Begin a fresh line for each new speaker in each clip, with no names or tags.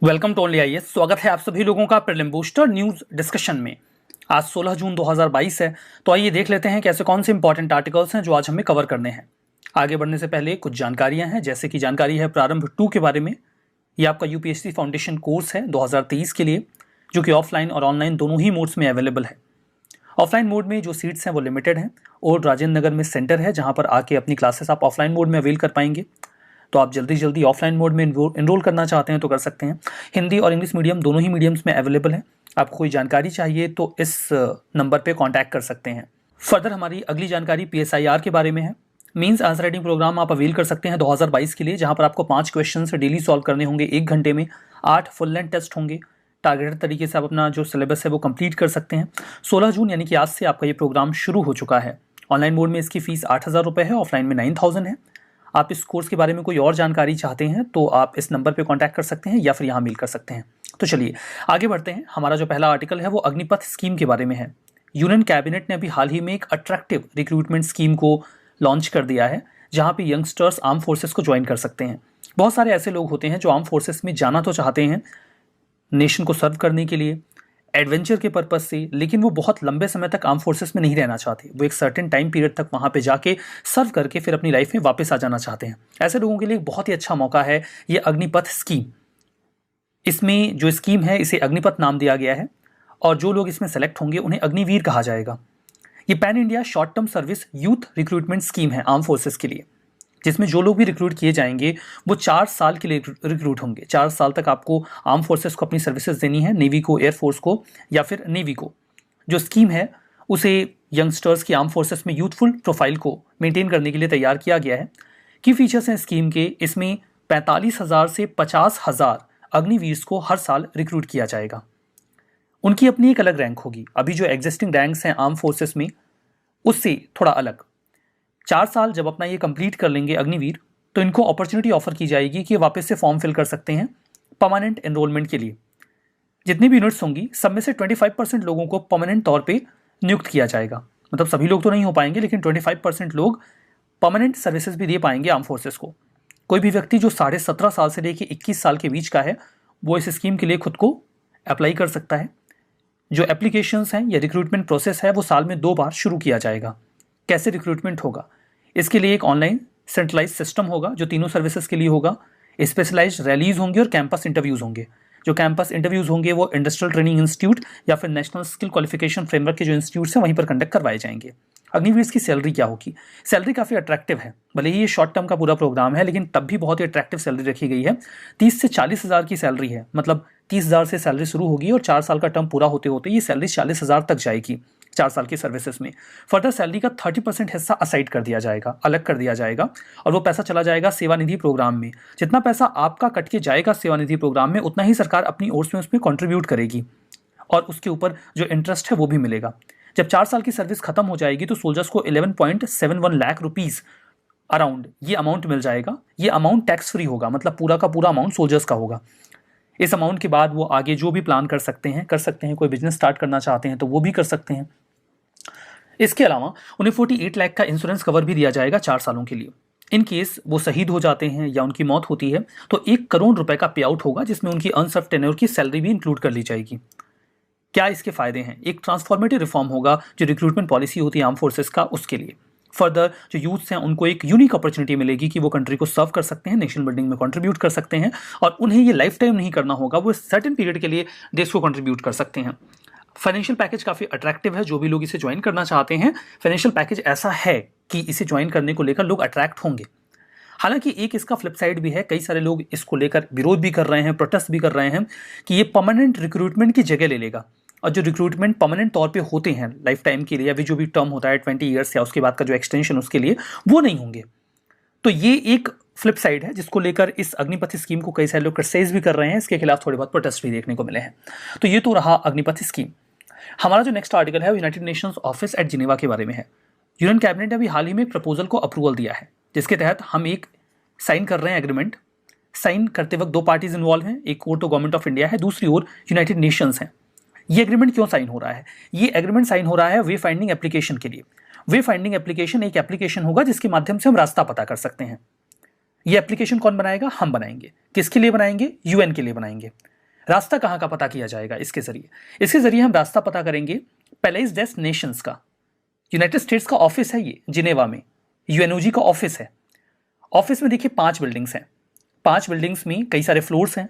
Welcome to only IAS. स्वागत है आप सभी लोगों का प्रीलिम बूस्टर न्यूज डिस्कशन में। आज 16 जून 2022 है, तो आइए देख लेते हैं कि ऐसे कौन से इंपॉर्टेंट आर्टिकल्स हैं जो आज हमें कवर करने हैं। आगे बढ़ने से पहले कुछ जानकारियां हैं, जैसे कि जानकारी है प्रारंभ 2 के बारे में। ये आपका यूपीएससी फाउंडेशन कोर्स है 2023 के लिए, जो कि ऑफलाइन और ऑनलाइन दोनों ही मोड्स में अवेलेबल है। ऑफलाइन मोड में जो सीट्स हैं वो लिमिटेड हैं और राजेंद्र नगर में सेंटर है जहां पर आके अपनी क्लासेस आप ऑफलाइन मोड में अवेल कर पाएंगे। तो आप जल्दी ऑफलाइन मोड में इनरोल करना चाहते हैं तो कर सकते हैं। हिंदी और इंग्लिश मीडियम दोनों ही मीडियम्स में अवेलेबल है। आपको कोई जानकारी चाहिए तो इस नंबर पे कांटेक्ट कर सकते हैं। फर्दर हमारी अगली जानकारी पीएसआईआर के बारे में है। मींस आंसर राइटिंग प्रोग्राम आप अवेल कर सकते हैं 2022 के लिए, जहां पर आपको 5 क्वेश्चन डेली सॉल्व करने होंगे 1 घंटे में। 8 फुल लेंथ टेस्ट होंगे। टारगेटेड तरीके से आप अपना जो सिलेबस है वो कंप्लीट कर सकते हैं। 16 जून यानी कि आज से आपका ये प्रोग्राम शुरू हो चुका है। ऑनलाइन मोड में इसकी फीस 8,000 रुपये है, ऑफलाइन में 9,000 है। आप इस कोर्स के बारे में कोई और जानकारी चाहते हैं तो आप इस नंबर पे कांटेक्ट कर सकते हैं या फिर यहाँ मेल कर सकते हैं। तो चलिए आगे बढ़ते हैं। हमारा जो पहला आर्टिकल है वो अग्निपथ स्कीम के बारे में है। यूनियन कैबिनेट ने अभी हाल ही में एक अट्रैक्टिव रिक्रूटमेंट स्कीम को लॉन्च कर दिया है, जहाँ पे यंगस्टर्स आर्म फोर्सेस को ज्वाइन कर सकते हैं। बहुत सारे ऐसे लोग होते हैं जो आर्म फोर्सेस में जाना तो चाहते हैं नेशन को सर्व करने के लिए, एडवेंचर के पर्पज से, लेकिन वो बहुत लंबे समय तक आर्म फोर्सेस में नहीं रहना चाहते। वो एक सर्टेन टाइम पीरियड तक वहाँ पे जाके सर्व करके फिर अपनी लाइफ में वापस आ जाना चाहते हैं। ऐसे लोगों के लिए एक बहुत ही अच्छा मौका है ये अग्निपथ स्कीम। इसमें जो स्कीम है इसे अग्निपथ नाम दिया गया है और जो लोग इसमें सेलेक्ट होंगे उन्हें अग्निवीर कहा जाएगा। ये pan India short term service youth recruitment scheme है आर्म फोर्सेस के लिए, जिसमें जो लोग भी रिक्रूट किए जाएंगे वो 4 साल के लिए रिक्रूट होंगे। 4 साल तक आपको आर्म फोर्सेस को अपनी सर्विसेज देनी है, नेवी को, एयरफोर्स को या फिर नेवी को। जो स्कीम है उसे यंगस्टर्स की आर्म फोर्सेस में यूथफुल प्रोफाइल को मेंटेन करने के लिए तैयार किया गया है। की फीचर्स हैं स्कीम के, इसमें 45,000 से 50,000 अग्निवीर्स को हर साल रिक्रूट किया जाएगा। उनकी अपनी एक अलग रैंक होगी। अभी जो एग्जिस्टिंग रैंक्स हैं आर्म फोर्सेस में उससे थोड़ा अलग। 4 साल जब अपना ये कंप्लीट कर लेंगे अग्निवीर, तो इनको अपॉर्चुनिटी ऑफर की जाएगी कि वापस से फॉर्म फिल कर सकते हैं परमानेंट एनरोलमेंट के लिए। जितनी भी यूनिट्स होंगी सब में से 25% लोगों को परमानेंट तौर पे नियुक्त किया जाएगा। मतलब सभी लोग तो नहीं हो पाएंगे, लेकिन 25% लोग परमानेंट सर्विसेज भी दे पाएंगे आर्म फोर्सेस को। कोई भी व्यक्ति जो 17.5 साल से लेकर 21 साल के बीच का है वो इस स्कीम के लिए खुद को अप्लाई कर सकता है। जो एप्लीकेशंस हैं या रिक्रूटमेंट प्रोसेस है वो साल में 2 बार शुरू किया जाएगा। कैसे रिक्रूटमेंट होगा? इसके लिए एक ऑनलाइन सेंट्रलाइज सिस्टम होगा जो तीनों सर्विसेज के लिए होगा। स्पेशलाइज्ड रैलीज होंगे और कैंपस इंटरव्यूज होंगे। जो कैंपस इंटरव्यूज होंगे वो इंडस्ट्रियल ट्रेनिंग इंस्टीट्यूट या फिर नेशनल स्किल क्वालिफिकेशन फ्रेमवर्क के जो इंस्टीट्यूट्स हैं वहीं पर कंडक्ट करवाए जाएंगे। अग्निवीर की सैलरी क्या होगी? सैलरी काफ़ी अट्रैक्टिव है। भले ही ये शॉर्ट टर्म का पूरा प्रोग्राम है, लेकिन तब भी बहुत ही अट्रैक्टिव सैलरी रखी गई है। 30 से 40,000 की सैलरी है। मतलब 30,000 से सैलरी शुरू होगी और 4 साल का टर्म पूरा होते होते ये सैलरी 40,000 तक जाएगी 4 साल की सर्विसेज में। फर्दर सैलरी का 30% हिस्सा असाइड कर दिया जाएगा, अलग कर दिया जाएगा, और वो पैसा चला जाएगा सेवानिधि प्रोग्राम में। जितना पैसा आपका कट के जाएगा सेवानिधि प्रोग्राम में, उतना ही सरकार अपनी ओर से उसमें कंट्रीब्यूट करेगी और उसके ऊपर जो इंटरेस्ट है वो भी मिलेगा। जब 4 साल की सर्विस खत्म हो जाएगी तो सोल्जर्स को 11.71 लाख रुपीस अराउंड ये अमाउंट मिल जाएगा। ये अमाउंट टैक्स फ्री होगा, मतलब पूरा का पूरा अमाउंट सोल्जर्स का होगा। इस अमाउंट के बाद वो आगे जो भी प्लान कर सकते हैं। कोई बिजनेस स्टार्ट करना चाहते हैं तो वो भी कर सकते हैं। इसके अलावा उन्हें 48 लाख का इंश्योरेंस कवर भी दिया जाएगा 4 सालों के लिए। इन केस वो शहीद हो जाते हैं या उनकी मौत होती है तो 1 करोड़ रुपए का पे आउट होगा, जिसमें उनकी अनसर्व टेन्योर की सैलरी भी इंक्लूड कर ली जाएगी। क्या इसके फायदे हैं? एक ट्रांसफॉर्मेटिव रिफॉर्म होगा जो रिक्रूटमेंट पॉलिसी होती है आर्म फोर्सेस का, उसके लिए। फर्दर जो यूथ्स हैं उनको एक यूनिक अपॉर्चुनिटी मिलेगी कि वो कंट्री को सर्व कर सकते हैं, नेशनल बिल्डिंग में कंट्रीब्यूट कर सकते हैं, और उन्हें ये लाइफ टाइम नहीं करना होगा, वो सर्टेन पीरियड के लिए देश को कंट्रीब्यूट कर सकते हैं। फाइनेंशियल पैकेज काफ़ी अट्रैक्टिव है। जो भी लोग इसे ज्वाइन करना चाहते हैं, फाइनेंशियल पैकेज ऐसा है कि इसे ज्वाइन करने को लेकर लोग अट्रैक्ट होंगे। हालांकि एक इसका फ्लिप साइड भी है। कई सारे लोग इसको लेकर विरोध भी कर रहे हैं, प्रोटेस्ट भी कर रहे हैं कि ये परमानेंट रिक्रूटमेंट की जगह ले लेगा, और जो रिक्रूटमेंट परमानेंट तौर पे होते हैं लाइफ टाइम के लिए, या भी जो भी टर्म होता है 20 ईयर्स या उसके बाद का जो एक्सटेंशन उसके लिए, वो नहीं होंगे। तो ये एक फ्लिप साइड है जिसको लेकर इस अग्निपथ स्कीम को कई सारे लोग क्रिटिसाइज भी कर रहे हैं। इसके खिलाफ थोड़े बहुत प्रोटेस्ट भी देखने को मिले हैं। तो ये तो रहा अग्निपथ स्कीम। हमारा जो नेक्स्ट आर्टिकल है United Nations office at Geneva के बारे में है। यूनियन कैबिनेट ने अभी हाल ही में एक प्रपोजल को अप्रूवल दिया है, जिसके तहत हम एक साइन कर रहे हैं एग्रीमेंट। साइन करते वक्त 2 पार्टीज इन्वॉल्व हैं। एक ओर तो गवर्नमेंट ऑफ इंडिया है, दूसरी ओर यूनाइटेड नेशंस है। ये एग्रीमेंट क्यों साइन हो रहा है? ये एग्रीमेंट साइन हो रहा है वे फाइंडिंग एप्लीकेशन के लिए। वे फाइंडिंग एप्लीकेशन एक एप्लीकेशन होगा जिसके माध्यम से हम रास्ता पता कर सकते हैं। ये एप्लीकेशन कौन बनाएगा? हम बनाएंगे। किसके लिए बनाएंगे? यूएन के लिए बनाएंगे। रास्ता कहाँ का पता किया जाएगा इसके जरिए हम रास्ता पता करेंगे पैलेस डेस नेशंस का। यूनाइटेड स्टेट्स का ऑफिस है ये जिनेवा में, यूएनओजी का ऑफिस है। ऑफिस में देखिए 5 बिल्डिंग्स हैं, 5 बिल्डिंग्स में कई सारे फ्लोर्स हैं।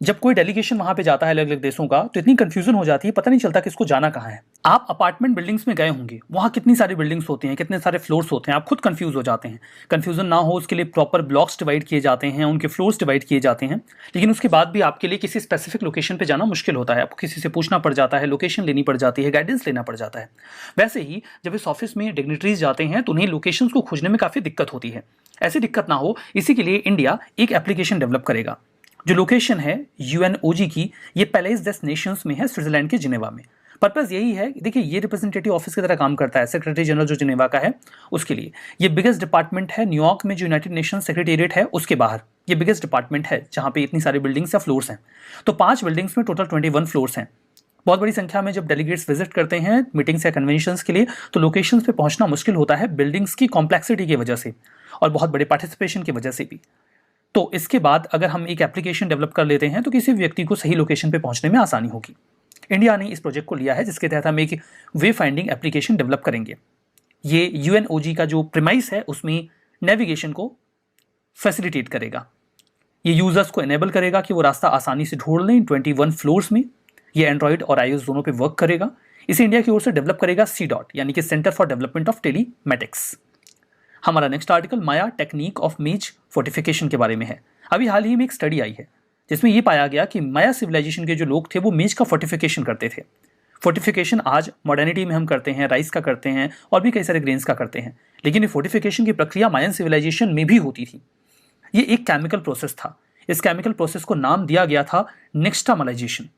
जब कोई डेलीगेशन वहां पे जाता है अलग अलग देशों का, तो इतनी कंफ्यूजन हो जाती है, पता नहीं चलता किसको जाना कहाँ है। आप अपार्टमेंट बिल्डिंग्स में गए होंगे, वहां कितनी सारी बिल्डिंग्स होती हैं, कितने सारे फ्लोर्स होते हैं, आप खुद कंफ्यूज हो जाते हैं। कंफ्यूजन ना हो उसके लिए प्रॉपर ब्लॉक्स डिवाइड किए जाते हैं, उनके फ्लोर्स डिवाइड किए जाते हैं, लेकिन उसके बाद भी आपके लिए किसी स्पेसिफिक लोकेशन पे जाना मुश्किल होता है। आपको किसी से पूछना पड़ जाता है, लोकेशन लेनी पड़ जाती है, गाइडेंस लेना पड़ जाता है। वैसे ही जब इस ऑफिस में डिग्निटरीज जाते हैं तो उन्हें लोकेशंस को खोजने में काफी दिक्कत होती है। ऐसी दिक्कत ना हो इसी के लिए इंडिया एक एप्लीकेशन डेवलप करेगा। जो लोकेशन है यूएनओजी की, ये पैलेस डेस नेशंस में है, स्विट्जरलैंड के जिनेवा में। पर्पस यही है, देखिए ये रिप्रेजेंटेटिव ऑफिस की तरह काम करता है, सेक्रेटरी जनरल जो जिनेवा का है उसके लिए। ये बिगेस्ट डिपार्टमेंट है न्यूयॉर्क में, जो यूनाइटेड नेशन सेक्रेटेरिएट है उसके बाहर ये बिगेस्ट डिपार्टमेंट है, जहां पे इतनी सारी बिल्डिंग्स या फ्लोर्स हैं। तो 5 बिल्डिंग्स में टोटल 21 फ्लोर्स हैं। बहुत बड़ी संख्या में जब डेलीगेट्स विजिट करते हैं मीटिंग्स या कन्वेंशंस के लिए, तो लोकेशंस पे पहुंचना मुश्किल होता है बिल्डिंग्स की कॉम्प्लेक्सिटी की वजह से और बहुत बड़े पार्टिसिपेशन की वजह से भी। तो इसके बाद अगर हम एक एप्लीकेशन डेवलप कर लेते हैं तो किसी भी व्यक्ति को सही लोकेशन पे पहुंचने में आसानी होगी। इंडिया ने इस प्रोजेक्ट को लिया है, जिसके तहत हम एक वे फाइंडिंग एप्लीकेशन डेवलप करेंगे। ये यूएनओजी का जो प्रीमाइस है उसमें नेविगेशन को फैसिलिटेट करेगा। ये यूजर्स को एनेबल करेगा कि वो रास्ता आसानी से ढूंढ लें। 21 फ्लोर्स में ये एंड्रॉइड और iOS दोनों पे वर्क करेगा। इसे इंडिया की ओर से डेवलप करेगा CDOT यानी कि centre for development of telematics. हमारा next article Maya technique of maze fortification के बारे में है। अभी हाल ही में एक स्टडी आई है जिसमें यह पाया गया कि माया सिविलाइजेशन के जो लोग थे वो मेज का फोर्टिफिकेशन करते थे। फोर्टिफिकेशन आज मॉडर्निटी में हम करते हैं, राइस का करते हैं और भी कई सारे ग्रेन्स का करते हैं, लेकिन ये फोर्टिफिकेशन की प्रक्रिया मायन सिविलाइजेशन में भी होती थी। ये एक केमिकल प्रोसेस था। इस केमिकल प्रोसेस को नाम दिया गया था निक्स्टामलाइजेशन।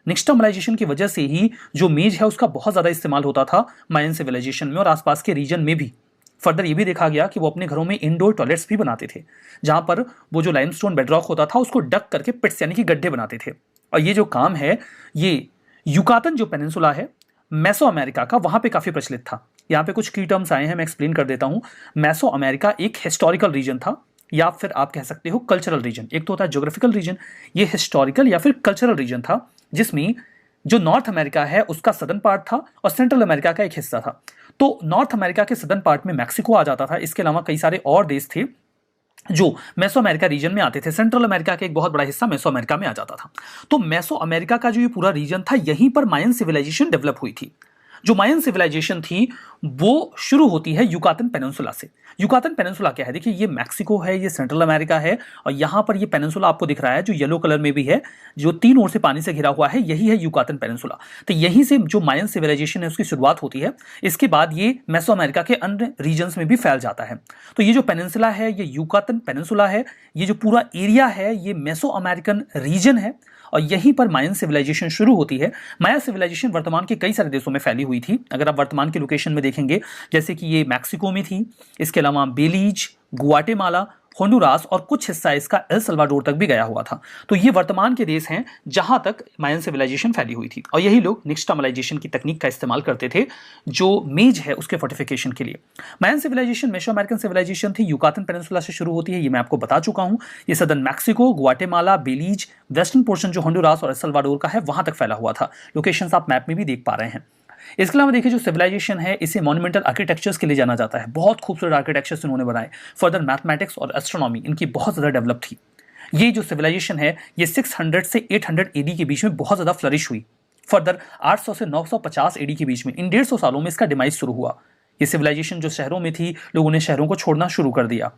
निक्स्टामलाइजेशन की वजह से ही जो मेज है उसका बहुत ज़्यादा इस्तेमाल होता था मायन सिविलाइजेशन में और आसपास के रीजन में भी। फर्दर ये भी देखा गया कि वो अपने घरों में इंडोर टॉयलेट्स भी बनाते थे, जहां पर वो जो लाइमस्टोन बेडरॉक होता था उसको डक करके पिट्स यानी कि गड्ढे बनाते थे। और ये जो काम है ये युकातन जो पेनिनसुला है मेसो अमेरिका का, वहां पे काफी प्रचलित था। यहाँ पे कुछ की टर्म्स आए हैं, मैं एक्सप्लेन कर देता हूँ। मेसो अमेरिका एक हिस्टोरिकल रीजन था, या फिर आप कह सकते हो कल्चरल रीजन। एक तो होता है ज्योग्राफिकल रीजन, ये हिस्टोरिकल या फिर कल्चरल रीजन था, जिसमें जो नॉर्थ अमेरिका है उसका सदर्न पार्ट था और सेंट्रल अमेरिका का एक हिस्सा था। तो नॉर्थ अमेरिका के सदर्न पार्ट में मैक्सिको आ जाता था। इसके अलावा कई सारे और देश थे जो मेसो अमेरिका रीजन में आते थे। सेंट्रल अमेरिका का एक बहुत बड़ा हिस्सा मेसो अमेरिका में आ जाता था। तो मेसो अमेरिका का जो ये पूरा रीजन था, यहीं पर मायन सिविलाइजेशन डेवलप हुई थी। जो मायन सिविलाइजेशन थी वो शुरू होती है युकातन पेनिनसुला से। युकातन पेनिनसुला क्या है? देखिए ये मैक्सिको है, ये सेंट्रल अमेरिका है और यहाँ पर ये पेनिनसुला आपको दिख रहा है जो येलो कलर में भी है, जो 3 ओर से पानी से घिरा हुआ है, यही है युकातन पेनिनसुला। तो यहीं से जो मायन सिविलाइजेशन है उसकी शुरुआत होती है। इसके बाद ये मेसो अमेरिका के अन्य रीजन्स में भी फैल जाता है। तो ये जो पेनिनसुला है ये युकातन पेनिनसुला है, ये जो पूरा एरिया है ये मेसो अमेरिकन रीजन है और यहीं पर मायन सिविलाइजेशन शुरू होती है। माया सिविलाइजेशन वर्तमान के कई सारे देशों में फैली हुई थी। अगर आप वर्तमान की लोकेशन में देखेंगे, जैसे कि ये मैक्सिको में थी, इसके अलावा बेलीज, गुआटेमाला, होंडुरास और कुछ हिस्सा इसका एल सल्वाडोर तक भी गया हुआ था। तो ये वर्तमान के देश हैं जहां तक मायन सिविलाइजेशन फैली हुई थी और यही लोग निक्स्टामलाइजेशन की तकनीक का इस्तेमाल करते थे जो मेज है उसके फोर्टिफिकेशन के लिए। मायन सिविलाइजेशन मेसो अमेरिकन सिविलाइजेशन थी, युकातन पेनिनसुला से शुरू होती है, ये मैं आपको बता चुका हूं। ये सदर्न मैक्सिको, गुआटेमाला, बेलीज, वेस्टर्न पोर्शन जो होंडुरास और एल सल्वाडोर का है वहां तक फैला हुआ था। लोकेशंस आप मैप में भी देख पा रहे हैं। इसके अलावा देखिए जो सिविलाइजेशन है इसे मॉन्यूमेंटल आर्किटेक्चर्स के लिए जाना जाता है। बहुत खूबसूरत आर्किटेक्चर्स इन्होंने बनाए। फर्दर मैथमेटिक्स और एस्ट्रोनॉमी इनकी बहुत ज़्यादा डेवलप थी। ये जो सिविलाइजेशन है ये 600 से 800 AD के बीच में बहुत ज़्यादा फ्लरिश हुई। फर्दर 800 से 950 AD के बीच में, इन 150 सालों में इसका डिमाइज शुरू हुआ। ये सिविलाइजेशन जो शहरों में थी, लोगों ने शहरों को छोड़ना शुरू कर दिया।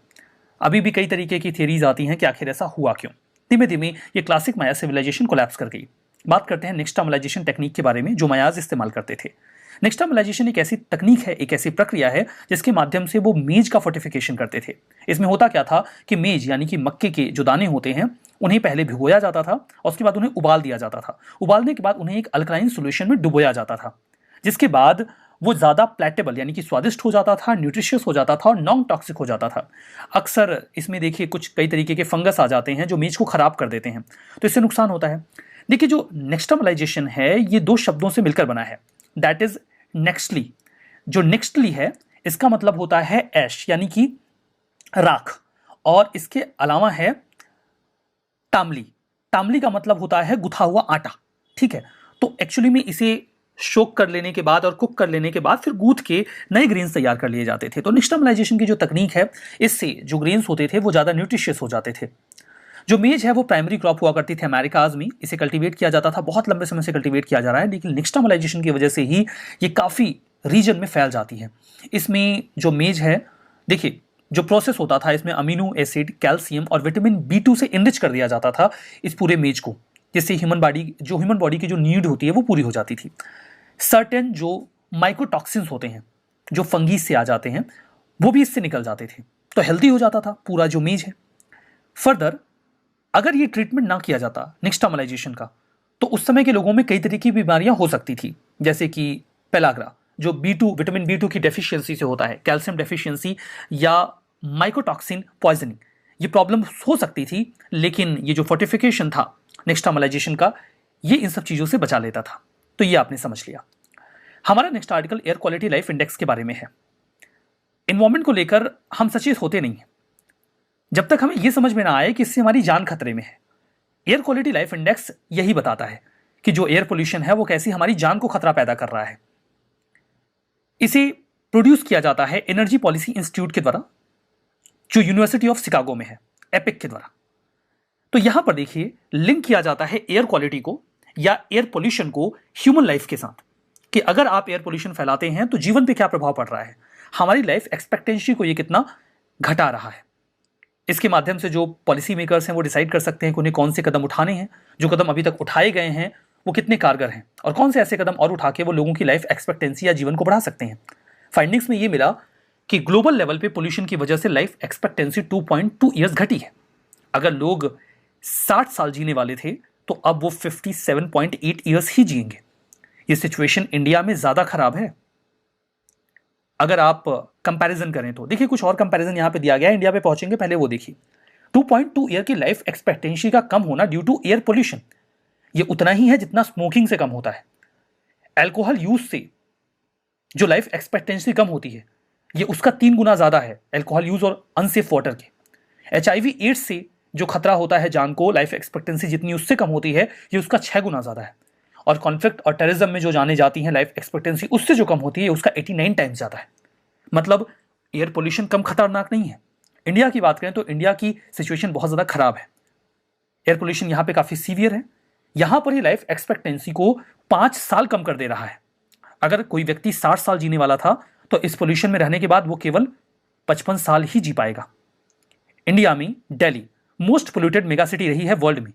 अभी भी कई तरीके की थियरीज आती हैं कि आखिर ऐसा हुआ क्यों। धीमे धीमे ये क्लासिक माया सिविलाइजेशन कोलैप्स कर गई। बात करते हैं निक्स्टामलाइजेशन टेक्निक के बारे में जो मायाज इस्तेमाल करते थे। निक्स्टामलाइजेशन एक ऐसी तकनीक है, एक ऐसी प्रक्रिया है जिसके माध्यम से वो मेज का फोर्टिफिकेशन करते थे। इसमें होता क्या था कि मेज यानी कि मक्के के जो दाने होते हैं उन्हें पहले भिगोया जाता था और उसके बाद उन्हें उबाल दिया जाता था। उबालने के बाद उन्हें एक अल्कलाइन सोल्यूशन में डुबोया जाता था, जिसके बाद वो ज़्यादा प्लेटेबल यानी कि स्वादिष्ट हो जाता था, न्यूट्रिशियस हो जाता था और नॉन टॉक्सिक हो जाता था। अक्सर इसमें देखिए कुछ कई तरीके के फंगस आ जाते हैं जो मेज को खराब कर देते हैं, तो इससे नुकसान होता है। देखिए जो निक्स्टामलाइजेशन है ये 2 शब्दों से मिलकर बना है, दैट इज नेक्स्टली। जो नेक्स्टली है इसका मतलब होता है ऐश यानी कि राख, और इसके अलावा है तामली। तामली का मतलब होता है गुथा हुआ आटा, ठीक है। तो एक्चुअली में इसे शोक कर लेने के बाद और कुक कर लेने के बाद फिर गूंथ के नए ग्रेन्स तैयार कर लिए जाते थे। तो निक्सटमाइजेशन की जो तकनीक है, इससे जो ग्रेन्स होते थे वो ज़्यादा न्यूट्रिशियस हो जाते थे। जो मेज है वो प्राइमरी क्रॉप हुआ करती थी अमेरिकाज में, इसे कल्टीवेट किया जाता था, बहुत लंबे समय से कल्टीवेट किया जा रहा है, लेकिन निक्सटमाइजेशन की वजह से ही ये काफ़ी रीजन में फैल जाती है। इसमें जो मेज है, देखिए जो प्रोसेस होता था, इसमें अमीनो एसिड, कैल्शियम और विटामिन B2 से इनरिच कर दिया जाता था इस पूरे मेज को, जिससे ह्यूमन बॉडी की जो नीड होती है वो पूरी हो जाती थी। सर्टेन जो माइकोटॉक्सिन्स होते हैं जो फंगी से आ जाते हैं, वो भी इससे निकल जाते थे, तो हेल्दी हो जाता था पूरा जो मेज है। फर्दर अगर ये ट्रीटमेंट ना किया जाता निक्सटमाइजेशन का, तो उस समय के लोगों में कई तरह की बीमारियां हो सकती थी, जैसे कि पेलाग्रा जो विटामिन B2 की डेफिशिएंसी से होता है, कैल्शियम डेफिशिएंसी या माइकोटॉक्सिन पॉइजनिंग, ये प्रॉब्लम हो सकती थी। लेकिन ये जो फोर्टिफिकेशन था निक्सटमाइजेशन का, ये इन सब चीज़ों से बचा लेता था। तो ये आपने समझ लिया। हमारा next article air quality life index के बारे में है। इन्वायरमेंट को लेकर हम सचेत होते नहीं हैं जब तक हमें यह समझ में ना आए कि इससे हमारी जान खतरे में है। एयर क्वालिटी लाइफ इंडेक्स यही बताता है कि जो एयर पोल्यूशन है वो कैसी हमारी जान को खतरा पैदा कर रहा है। इसे प्रोड्यूस किया जाता है एनर्जी पॉलिसी इंस्टीट्यूट के द्वारा, जो यूनिवर्सिटी ऑफ शिकागो में है, एपिक के द्वारा। तो यहां पर देखिए लिंक किया जाता है एयर क्वालिटी को या एयर पोल्यूशन को ह्यूमन लाइफ के साथ, कि अगर आप एयर पोल्यूशन फैलाते हैं तो जीवन पे क्या प्रभाव पड़ रहा है, हमारी लाइफ एक्सपेक्टेंसी को ये कितना घटा रहा है। इसके माध्यम से जो पॉलिसी मेकर्स हैं वो डिसाइड कर सकते हैं कि उन्हें कौन से कदम उठाने हैं, जो कदम अभी तक उठाए गए हैं वो कितने कारगर हैं, और कौन से ऐसे कदम और उठा के वो लोगों की लाइफ एक्सपेक्टेंसी या जीवन को बढ़ा सकते हैं। फाइंडिंग्स में ये मिला कि ग्लोबल लेवल पे पोल्यूशन की वजह से लाइफ एक्सपेक्टेंसी 2.2 ईयर्स घटी है। अगर लोग 60 साल जीने वाले थे तो अब वो 57.8 ईयर्स ही जिएंगे। ये सिचुएशन इंडिया में ज्यादा खराब है। अगर आप कंपैरिजन करें तो देखिए, कुछ और कंपैरिजन यहां पे दिया गया है, इंडिया पे पहुंचेंगे, पहले वो देखिए। 2.2 ईयर की लाइफ एक्सपेक्टेंसी का कम होना ड्यू टू एयर पोल्यूशन, ये उतना ही है जितना स्मोकिंग से कम होता है। अल्कोहल यूज से जो लाइफ एक्सपेक्टेंसी कम होती है, ये उसका 3 गुना ज्यादा है, अल्कोहल यूज और अनसेफ वाटर के। HIV एड्स से जो खतरा होता है जान को, लाइफ एक्सपेक्टेंसी जितनी उससे कम होती है, ये उसका 6 गुना ज्यादा है। और कॉन्फ्लिक्ट और टेररिज्म में जो जाने जाती हैं लाइफ एक्सपेक्टेंसी, उससे जो कम होती है उसका 89 टाइम्स ज्यादा है। मतलब एयर पोल्यूशन कम खतरनाक नहीं है। इंडिया की बात करें तो इंडिया की सिचुएशन बहुत ज्यादा खराब है। एयर पोल्यूशन यहाँ पे काफी सीवियर है। यहां पर ही लाइफ एक्सपेक्टेंसी को 5 साल कम कर दे रहा है। अगर कोई व्यक्ति 60 साल जीने वाला था तो इस पोल्यूशन में रहने के बाद वो केवल 55 साल ही जी पाएगा। इंडिया में Delhi most polluted mega city रही है वर्ल्ड में।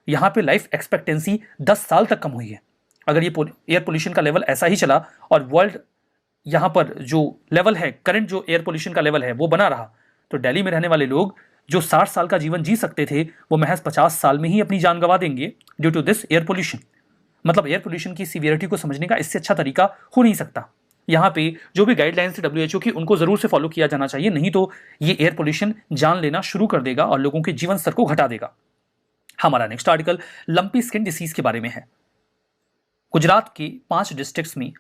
यहां पे लाइफ एक्सपेक्टेंसी 10 साल तक कम हुई है। अगर ये एयर पोल्यूशन का लेवल ऐसा ही चला और वर्ल्ड यहां पर जो लेवल है, करंट जो एयर पोल्यूशन का लेवल है वो बना रहा, तो दिल्ली में रहने वाले लोग जो 60 साल का जीवन जी सकते थे वो महज 50 साल में ही अपनी जान गंवा देंगे due to this air pollution. मतलब एयर पोल्यूशन की सीवियरिटी को समझने का इससे अच्छा तरीका हो नहीं सकता। यहाँ पे जो भी गाइडलाइंस है WHO की, उनको जरूर से फॉलो किया जाना चाहिए, नहीं तो ये एयर पोल्यूशन जान लेना शुरू कर देगा और लोगों के जीवन स्तर को घटा देगा। हमारा next article lumpy skin disease के बारे में है। गुजरात के 5 डिस्ट्रिक्ट्स में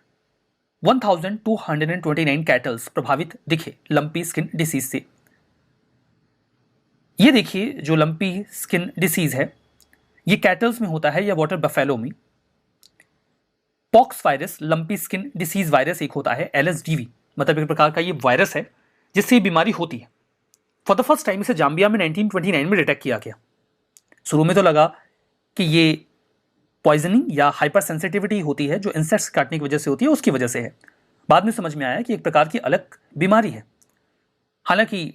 1229 कैटल्स प्रभावित दिखे लंपी स्किन डिसीज से। ये देखिए जो लंपी स्किन डिसीज है ये कैटल्स में होता है या वाटर बफेलो में। Pox virus lumpy skin disease virus एक होता है, LSDV, मतलब एक प्रकार का ये वायरस है जिससे ये बीमारी होती है। फॉर द फर्स्ट टाइम इसे जाम्बिया में 1929 में डिटेक्ट किया गया। शुरू में तो लगा कि ये पॉइजनिंग या हाइपर सेंसिटिविटी होती है जो इंसेक्ट्स काटने की वजह से होती है, उसकी वजह से है। बाद में समझ में आया कि एक प्रकार की अलग बीमारी है। हालांकि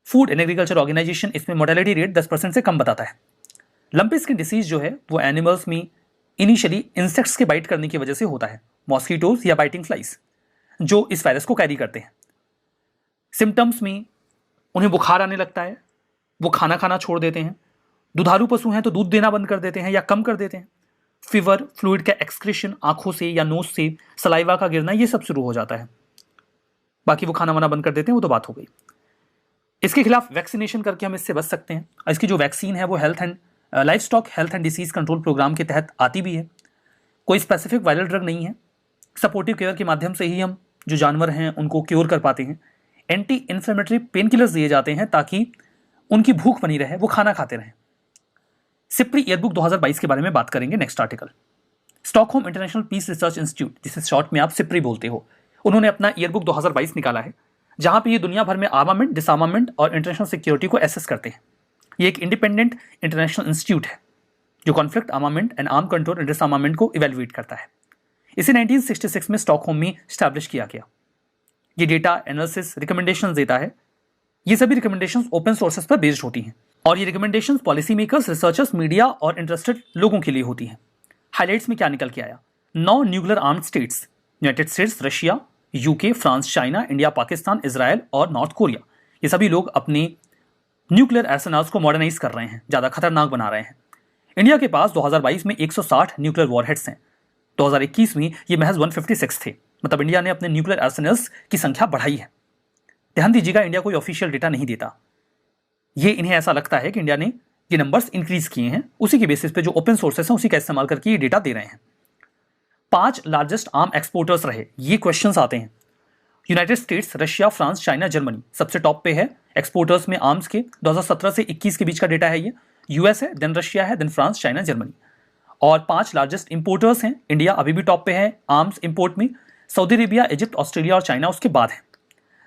फूड एंड एग्रीकल्चर ऑर्गेनाइजेशन इसमें मोर्टेलिटी रेट 10% से कम बताता है। लंपी स्किन डिसीज जो है वो एनिमल्स में इनिशियली इंसेक्ट्स के बाइट करने की वजह से होता है, मॉस्किटोज या बाइटिंग फ्लाइज जो इस वायरस को कैरी करते हैं। सिम्टम्स में उन्हें बुखार आने लगता है, वो खाना खाना छोड़ देते हैं, दुधारू पशु हैं तो दूध देना बंद कर देते हैं या कम कर देते हैं, फीवर, फ्लूइड का एक्सक्रीशन आंखों से या नोज से, सलाइवा का गिरना, ये सब शुरू हो जाता है। बाकी वो खाना वाना बंद कर देते हैं, वो तो बात हो गई। इसके खिलाफ वैक्सीनेशन करके हम इससे बच सकते हैं। इसकी जो वैक्सीन है वो health and livestock health and disease control programme के तहत आती भी है। कोई स्पेसिफिक वायरल ड्रग नहीं है। सपोर्टिव केयर के माध्यम से ही हम जो जानवर हैं उनको क्योर कर पाते हैं। एंटी इन्फ्लेमेटरी पेन किलर्स दिए जाते हैं ताकि उनकी भूख बनी रहे, वो खाना खाते रहें। सिप्री ईयरबुक 2022 के बारे में बात करेंगे next article. Stockholm International Peace Research Institute, जिसे शॉर्ट में आप सिप्री बोलते हो, उन्होंने अपना ईयरबुक 2022 निकाला है, जहां पे ये दुनिया भर में आर्मामेंट, डिसआर्मामेंट और इंटरनेशनल सिक्योरिटी को एसेस करते हैं। ये एक इंडिपेंडेंट इंटरनेशनल इंस्टीट्यूट है जो conflict, armament and arm control and डिसआर्मामेंट को इवेलुएट करता है। इसे 1966 में स्टॉकहोम में स्टैब्लिश किया गया। ये डेटा एनालिसिस रिकमेंडेशंस देता है। ये सभी रिकमेंडेशंस ओपन सोर्सेस पर बेस्ड होती हैं और ये recommendations policy makers, researchers, media और इंटरेस्टेड लोगों के लिए होती हैं। हाइलाइट्स में क्या निकल के आया? 9 nuclear armed states, United states, Russia, UK, France, China, India, Pakistan, Israel और नॉर्थ कोरिया, ये सभी लोग अपने न्यूक्लियर आर्सेनल्स को मॉडर्नाइज कर रहे हैं, ज़्यादा खतरनाक बना रहे हैं। इंडिया के पास 2022 में 160 न्यूक्लियर वॉरहेड्स हैं। 2021 में ये महज 156 थे। मतलब इंडिया ने अपने न्यूक्लियर आर्सेनल्स की संख्या बढ़ाई है। ध्यान दीजिएगा, इंडिया कोई ऑफिशियल डेटा नहीं देता। ये इन्हें ऐसा लगता है कि इंडिया ने ये नंबर्स इंक्रीज किए हैं, उसी के बेसिस पे जो ओपन सोर्सेस हैं उसी का इस्तेमाल करके ये डेटा दे रहे हैं। 5 लार्जेस्ट आर्म एक्सपोर्टर्स रहे, ये क्वेश्चंस आते हैं। United states, Russia, France, China, Germany सबसे टॉप पे है एक्सपोर्टर्स में आर्म्स के। 2017 से 21 के बीच का डेटा है ये। यूएस है, देन रशिया है, देन फ्रांस, चाइना, जर्मनी। और 5 लार्जेस्ट इंपोर्टर्स हैं। इंडिया अभी भी टॉप पे है आर्म्स इंपोर्ट में। सऊदी अरेबिया, इजिप्ट, ऑस्ट्रेलिया और चाइना उसके बाद है।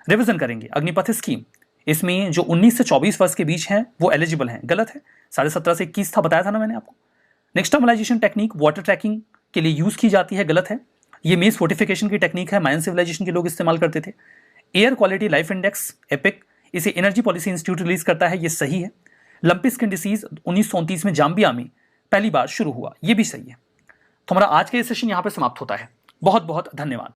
रिवीजन करेंगे। अग्निपथ स्कीम, इसमें जो 19 से 24 वर्ष के बीच हैं वो एलिजिबल हैं। गलत है, 17.5 से 21 था, बताया था ना मैंने आपको। नेक्स्टर्मलाइजेशन टेक्निक वाटर ट्रैकिंग के लिए यूज की जाती है, गलत है। ये मेस फोर्टिफिकेशन की टेक्निक है, मायन सिविलाइजेशन के लोग इस्तेमाल करते थे। Air quality life index epic, इसे एनर्जी पॉलिसी इंस्टीट्यूट रिलीज करता है, ये सही है। लंपी स्किन डिसीज 1939 में जाम्बिया में पहली बार शुरू हुआ, ये भी सही है। तो हमारा आज का ये सेशन यहाँ पे समाप्त होता है। बहुत बहुत धन्यवाद।